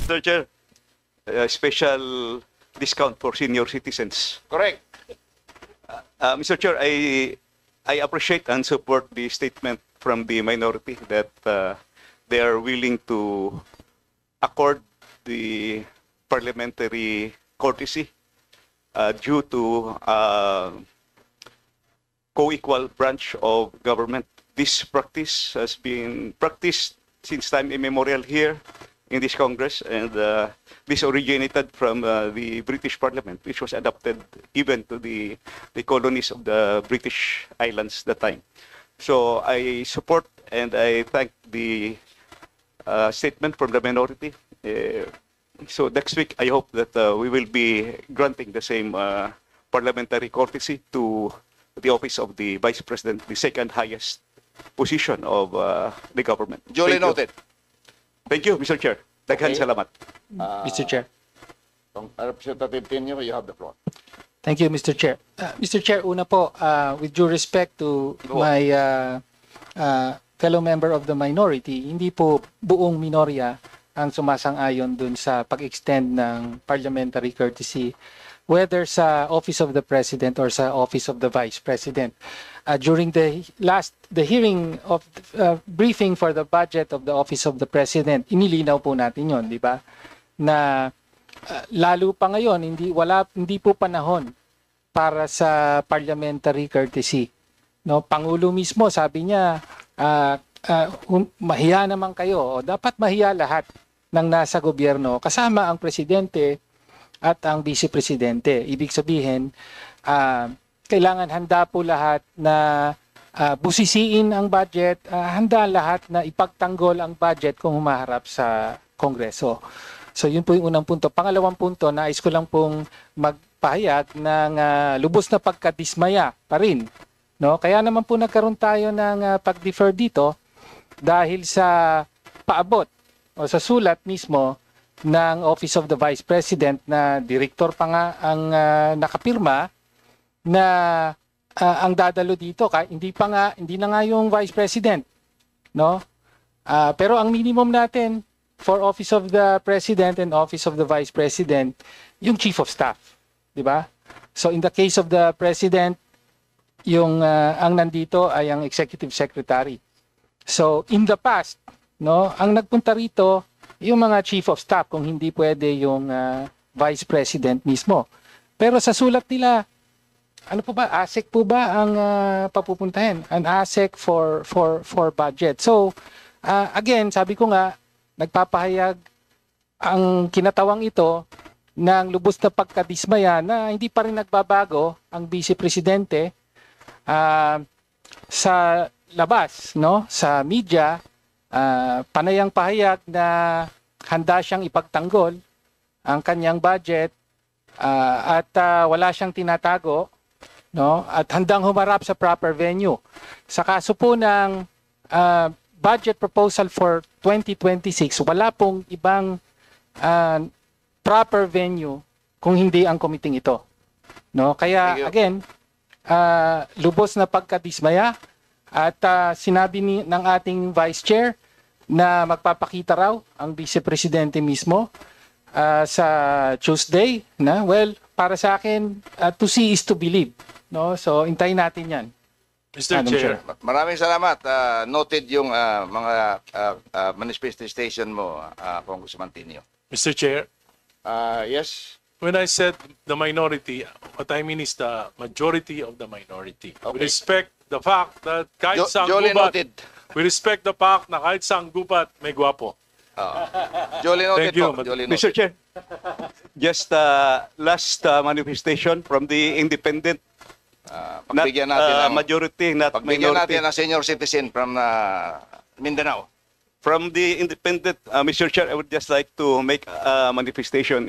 Mr. Chair, special discount for senior citizens. Correct. Mr. Chair, I appreciate and support the statement from the minority that they are willing to accord the parliamentary courtesy due to co-equal branch of government. This practice has been practiced since time immemorial here in this Congress, and this originated from the British Parliament, which was adopted even to the colonies of the British Islands that time. So I support and I thank the statement from the minority. So next week, I hope that we will be granting the same parliamentary courtesy to the office of the Vice President, the second highest position of the government. Duly Thank you. noted. Thank you, Mr. Chair. Daghan Okay. salamat. Mr. Chair. Representative Tenyo, you have the floor. Thank you, Mr. Chair. Mr. Chair, una po, with due respect to my fellow member of the minority, hindi po buong minorya ang sumasang-ayon dun sa pag-extend ng parliamentary courtesy, whether sa Office of the President or sa Office of the Vice President. During the hearing of briefing for the budget of the Office of the President, inilinaw po natin yon, di ba? Na lalo pa ngayon, hindi po panahon para sa parliamentary courtesy. No, Pangulo mismo sabi niya, mahiya naman kayo, o dapat mahiya lahat ng nasa gobyerno kasama ang presidente at ang vice presidente. Ibig sabihin, kailangan handa po lahat na busisiin ang budget, handa lahat na ipagtanggol ang budget kung humaharap sa Kongreso. So yun po yung unang punto. Pangalawang punto, nais ko lang pong magpahayag ng lubos na pagkadismaya pa rin. No? Kaya naman po nagkaroon tayo ng pag-defer dito dahil sa paabot o sa sulat mismo ng Office of the Vice President na direktor pa nga ang nakapirma na ang dadalo dito hindi na nga yung Vice President, no? Pero ang minimum natin for Office of the President and Office of the Vice President, yung Chief of Staff, di ba? So in the case of the President, yung ang nandito ay ang Executive Secretary. So in the past, no, ang nagpunta rito yung mga Chief of Staff kung hindi pwede yung Vice President mismo. Pero sa sulat nila, ano po ba? ASEC po ba ang papupuntahin? An ASEC for budget. So, again, sabi ko nga, nagpapahayag ang kinatawang ito ng lubos na pagkadismaya na hindi pa rin nagbabago ang Vice Presidente sa labas, no? Sa media, panayang pahayag na handa siyang ipagtanggol ang kanyang budget at wala siyang tinatago, no? At handang humarap sa proper venue. Sa kaso po ng budget proposal for 2026, wala pong ibang proper venue kung hindi ang committee ito. No? Kaya again, lubos na pagkadismaya at sinabi ng ating Vice Chair na magpapakita raw ang Vice Presidente mismo sa Tuesday, na para sa akin, to see is to believe. No? So, hintayin natin yan. Mr. Chair, Maraming salamat. Noted yung mga manifestation mo, Congressman Tenyo. Mr. Chair, Yes. when I said the minority, what I mean is the majority of the minority. We Okay. respect the fact that kahit sa Duly gubat, noted. we respect the fact na kahit sa gubat may gwapo. Duly noted Thank you, po. Duly Mr. noted. Chair, just last manifestation from the independent, not Pagbigyan natin ng majority, not pagbigyan minority. natin ng senior citizen from Mindanao. From the independent, Mr. Chair, I would just like to make a manifestation.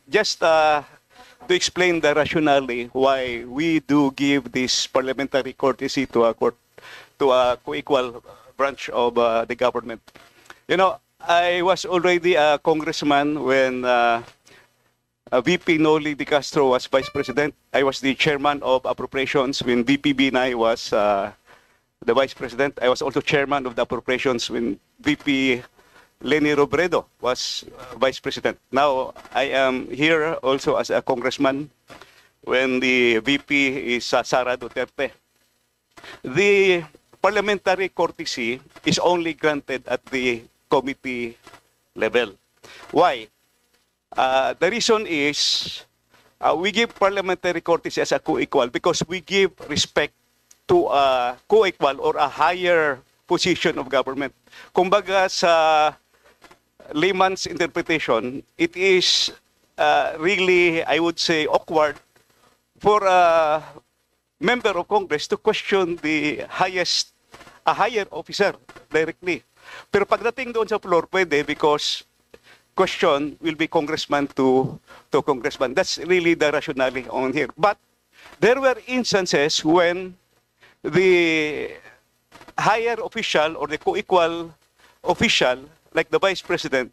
Just to explain the rationale why we do give this parliamentary courtesy to a co-equal branch of the government. I was already a congressman when VP Noli De Castro was vice president. I was the chairman of appropriations when VP Binay was the vice president. I was also chairman of the appropriations when VP Leni Robredo was vice president. Now, I am here also as a congressman when the VP is Sara Duterte. The parliamentary courtesy is only granted at the committee level. Why? The reason is we give parliamentary courtesy as a co-equal because we give respect to a co-equal or a higher position of government. Kumbaga sa layman's interpretation, it is really, I would say, awkward for a member of Congress to question a higher officer directly. Pero pagdating doon sa floor, pwede because question will be congressman to congressman. That's really the rationale on here. But there were instances when the higher official or the co-equal official, like the vice president,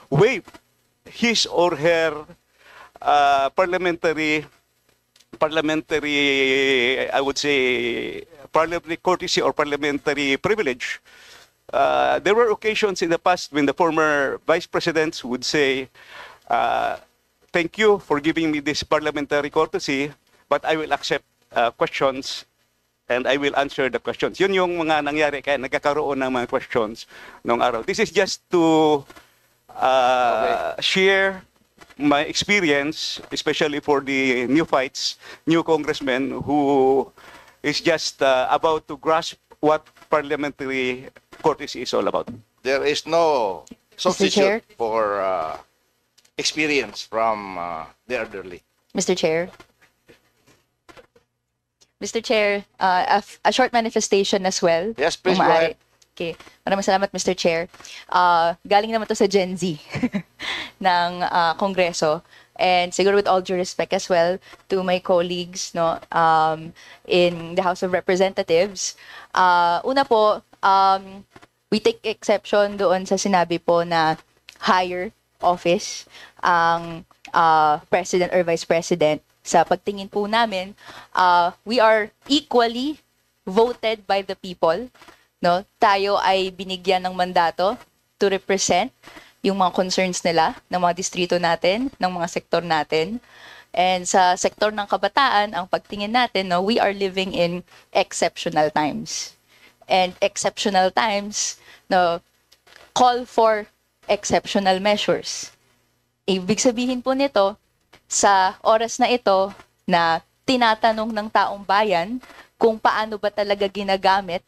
waived his or her parliamentary, I would say, parliamentary courtesy or parliamentary privilege. There were occasions in the past when the former vice presidents would say, thank you for giving me this parliamentary courtesy, but I will accept questions and I will answer the questions. Yun yung mga nangyari kaya nagkakaroon ng mga questions noong araw. This is just to share my experience, especially for the new congressmen who is just about to grasp what parliamentary courtesy is all about. There is no Chair? substitute for experience from the elderly. Mr. Chair. Mr. Chair, a short manifestation as well. Yes, please kung go maaari. ahead. Okay. Maraming salamat, Mr. Chair. Galing naman to sa Gen Z ng Kongreso. And siguro with all due respect as well to my colleagues no, in the House of Representatives. Una po, we take exception doon sa sinabi po na higher office ang president or vice president. Sa pagtingin po namin, we are equally voted by the people. No? Tayo ay binigyan ng mandato to represent yung mga concerns nila, ng mga distrito natin, ng mga sektor natin. And sa sektor ng kabataan, ang pagtingin natin, no, we are living in exceptional times. And exceptional times, no, call for exceptional measures. Ibig sabihin po nito, sa oras na ito na tinatanong ng taong bayan kung paano ba talaga ginagamit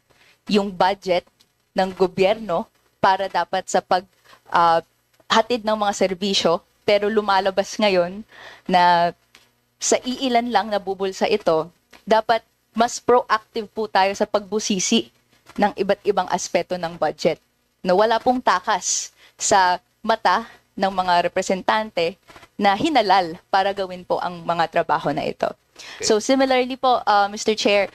yung budget ng gobyerno para dapat sa paghatid ng mga serbisyo, pero lumalabas ngayon na sa iilan lang nabubulsa ito, dapat mas proactive po tayo sa pagbusisi ng iba't ibang aspeto ng budget. Na wala pong takas sa mata ng mga representante na hinalal para gawin po ang mga trabaho na ito. Okay. So similarly po, Mr. Chair,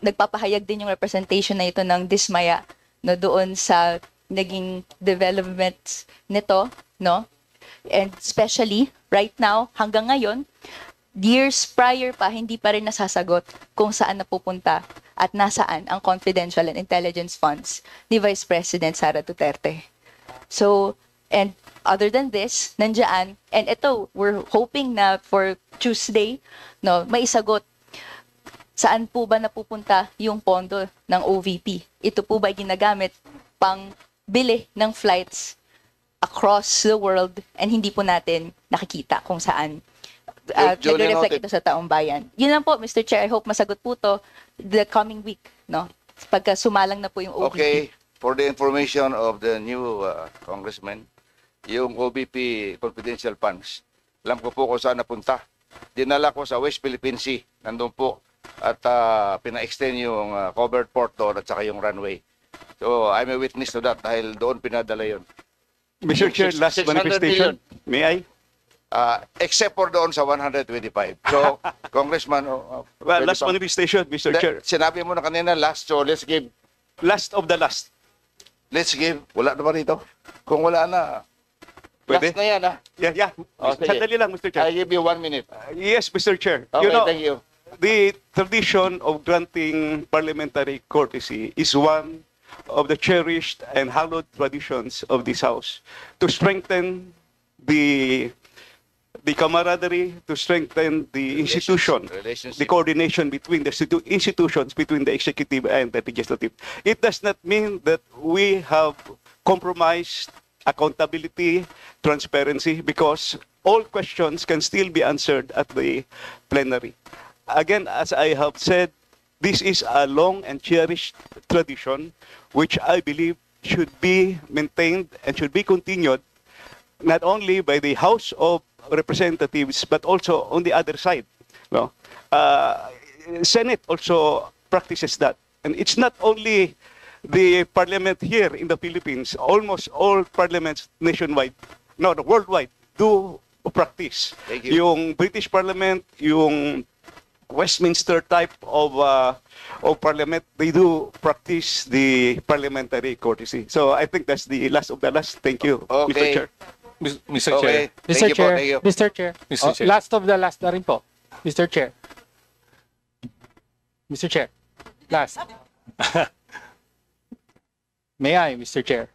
nagpapahayag din yung representation na ito ng dismaya no, doon sa naging development nito, no? And especially right now, hanggang ngayon, years prior pa, hindi pa rin nasasagot kung saan napupunta at nasaan ang confidential and intelligence funds ni Vice President Sara Duterte. So, and other than this, nandiyan, and ito, we're hoping na for Tuesday, no, maisagot saan po ba napupunta yung pondo ng OVP. Ito po ba ginagamit pang bili ng flights across the world and hindi po natin nakikita kung saan Duly nagre-reflect noted. ito sa taong bayan. Yun lang po, Mr. Chair. I hope masagot po to the coming week, no? Pagka sumalang na po yung OVP. Okay, for the information of the new congressman, yung OBP confidential funds, alam ko po kung saan napunta. Dinala ko sa West Philippine Sea, nandun po, at pina-extend yung covered port doon at saka yung runway. So, I'm a witness to that dahil doon pinadala yun. Mr. Chair, last 600 manifestation. May I? Except for doon sa 125. So, Congressman, Well, pwede last pa- manifestation, Mr. Chair. Sinabi mo na kanina last, so let's give. Last of the last. Let's give. Wala na ba rito? Kung wala na, Pwede? last na yan ah. Yeah. Oh, sige. Sandali lang, Mr. I Chair. give you 1 minute. Yes, Mr. Chair. Okay, You know, thank you. the tradition of granting parliamentary courtesy is one of the cherished and hallowed traditions of this House, to strengthen the camaraderie, to strengthen the institution, Relationship. the coordination between the institutions, between the executive and the legislative. It does not mean that we have compromised accountability, transparency, because all questions can still be answered at the plenary. Again, as I have said, this is a long and cherished tradition which I believe should be maintained and should be continued not only by the House of Representatives but also on the other side. No? Senate also practices that. And it's not only the parliament here in the Philippines, almost all parliaments nationwide, no, worldwide, do practice. Thank you. Yung British Parliament, yung Westminster type of parliament, they do practice the parliamentary courtesy. So I think that's the last of the last. Thank you, Mr. Okay. Chair. Mr. Okay. Chair. Thank Mr. you po, Chair, thank you. Mr. Chair, Mr. Chair. last of the last na rin po. Mr. Chair. Mr. Chair, last. May I, Mr. Chair?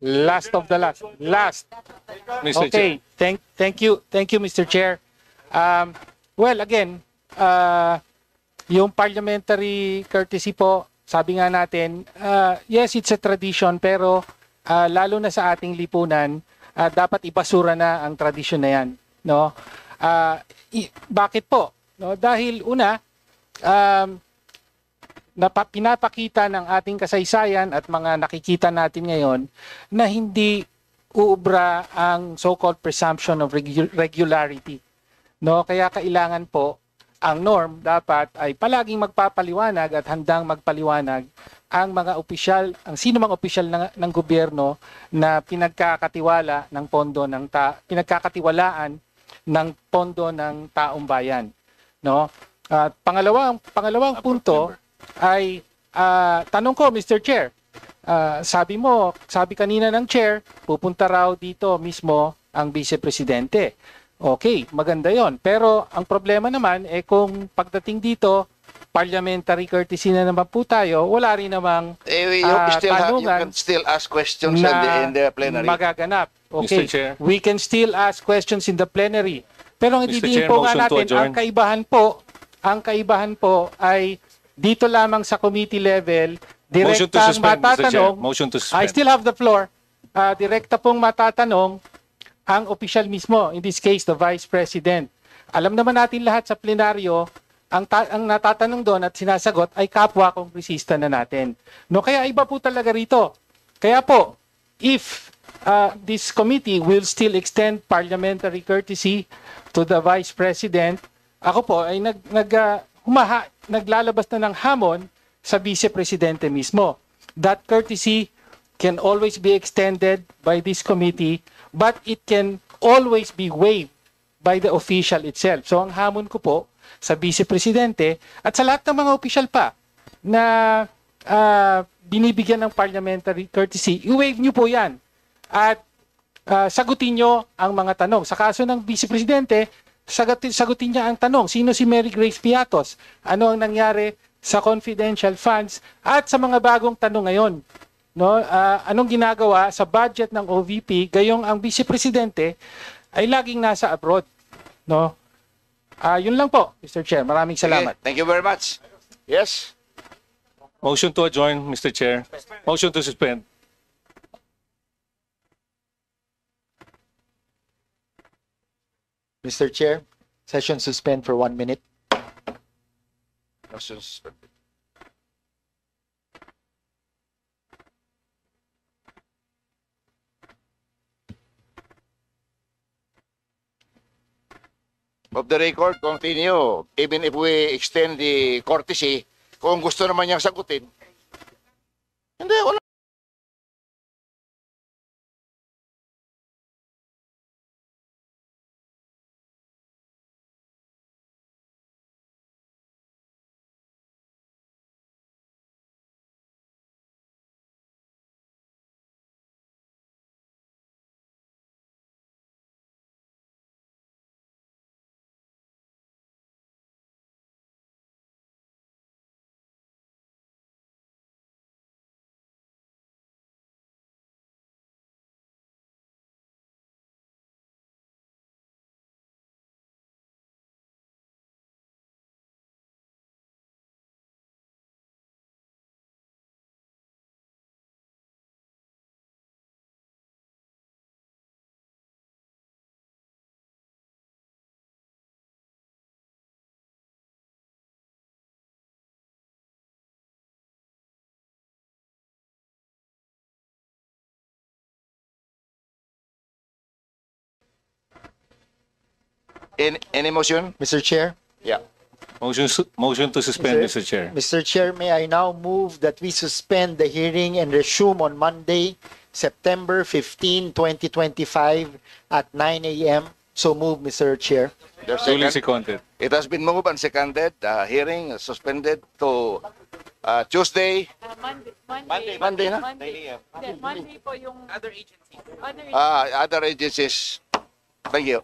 Last of the last. Last. Mr. Chair. Okay, thank you, Mr. Chair. Well, again, yung parliamentary courtesy po, sabi nga natin, yes, it's a tradition, pero lalo na sa ating lipunan, dapat ibasura na ang tradisyon na yan, no? Bakit po? No, dahil una, pinapakita ng ating kasaysayan at mga nakikita natin ngayon na hindi uubra ang so-called presumption of regularity. No, kaya kailangan po ang norm dapat ay palaging magpapaliwanag at handang magpaliwanag ang mga opisyal, ang sino mang opisyal ng gobyerno na pinagkakatiwalaan ng pondo ng taong bayan, no? At pangalawang punto ay tanong ko, Mr. Chair. Sabi kanina ng chair, pupunta raw dito mismo ang vice presidente. Okay, maganda yon. Pero ang problema naman, kung pagdating dito, parliamentary courtesy na naman po tayo, wala rin namang You tanungan can still ask questions in the plenary. magaganap. Okay, Mr. Chair. we can still ask questions in the plenary. Pero ang Mr. didiin Chair, po nga motion to natin, adjourn. ang kaibahan po ay dito lamang sa committee level, Motion to direktang suspend, Mr. Chair. matatanong, Motion to I suspend. still have the floor, direkta pong matatanong ang opisyal mismo, in this case, the Vice President. Alam naman natin lahat sa plenaryo, ang natatanong doon at sinasagot ay kapwa kongresista na natin. No, kaya iba po talaga rito. Kaya po, if this committee will still extend parliamentary courtesy to the Vice President, ako po ay naglalabas na ng hamon sa Vice Presidente mismo. That courtesy can always be extended by this committee, but it can always be waived by the official itself. So ang hamon ko po sa Vice Presidente at sa lahat ng mga official pa na binibigyan ng parliamentary courtesy, i-waive nyo po yan. At sagutin nyo ang mga tanong. Sa kaso ng Vice Presidente, sagutin niya ang tanong, sino si Mary Grace Piatos? Ano ang nangyari sa confidential funds? At sa mga bagong tanong ngayon, no, anong ginagawa sa budget ng OVP gayong ang Vice Presidente ay laging nasa abroad, no? Yun lang po, Mr. Chair. Maraming salamat. Okay, thank you very much. Yes? Motion to adjourn, Mr. Chair. Motion to suspend. Mr. Chair, session suspend for 1 minute. Motion suspended. Of the record, continue. Even if we extend the courtesy, kung gusto naman niyang sagutin, hindi, wala. Any motion? Mr. Chair? Yeah. Motion to suspend, Mr. Mr. Chair. Mr. Chair, may I now move that we suspend the hearing and resume on Monday, September 15, 2025 at 9 a.m. So move, Mr. Chair. There's Duly second. seconded. It has been moved and seconded. Hearing suspended to Tuesday. Monday na? Monday po yung other agencies. Other agencies. Thank you.